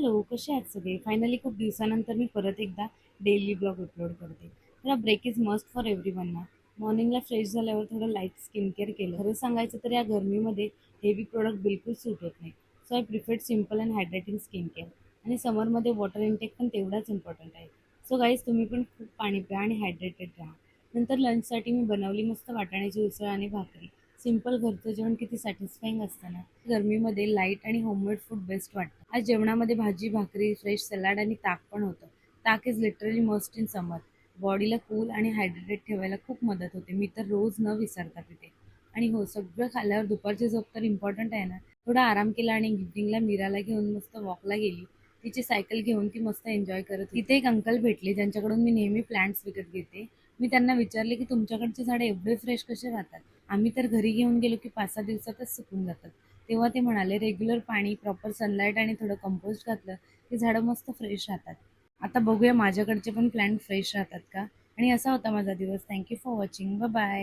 Hello, कसे आहात सगळे? फायनली खूप दिवसानंतर मी परत एकदा डेली ब्लॉग अपलोड करते. तर हा break is must for everyone ना. मॉर्निंगला फ्रेश झाल्यावर थोडं लाईट स्किन केअर केलं. खरं सांगायचं तर या गरमीमध्ये हेवी प्रोडक्ट बिलकुल सूट होत नाही. So I preferred simple and hydrating skin care. आणि समरमध्ये वॉटर इनटेक पण तेवढाच इम्पॉर्टंट आहे. सो गाईज तुम्ही पण खूप पाणी प्या आणि हायड्रेटेड राहा. नंतर लंचसाठी मी बनवली मस्त वाटाण्याची उसळ आणि भाकरी. सिंपल घरचं जेवण किती सॅटिस्फाईंग असतं ना. गरमीमध्ये लाईट आणि होममेड फूड बेस्ट वाटतं. आज जेवणामध्ये भाजी, भाकरी, फ्रेश सलाड आणि ताक पण होतं. ताक is literally must in summer. बॉडीला कूल आणि हायड्रेटेड ठेवायला खूप मदत होते. मी तर रोज न विसरता पिते. आणि हो, सगळं खाल्ल्यावर दुपारची झोप तर इम्पॉर्टंट आहे ना. थोडा आराम केला आणि इव्हनिंगला मीराला घेऊन मस्त वॉकला गेली. तिची सायकल घेऊन ती मस्त एन्जॉय करत होती. तिथे एक अंकल भेटले ज्यांच्याकडून मी नेहमी प्लांट्स विकत घेते. मी त्यांना विचारले की तुमच्याकडची झाडे एवढे फ्रेश कसे राहतात. आम्ही तर घरी घेऊन गेलो की 5-6 दिवसातच सुकून जातात. तेव्हा ते म्हणाले रेग्युलर पाणी, प्रॉपर सनलाईट आणि थोडं कंपोस्ट घातलं की झाडं मस्त फ्रेश राहतात. आता बघूया माझ्याकडचे पण प्लांट फ्रेश राहतात का. आणि असा होता माझा दिवस. Thank you for watching. Bye bye.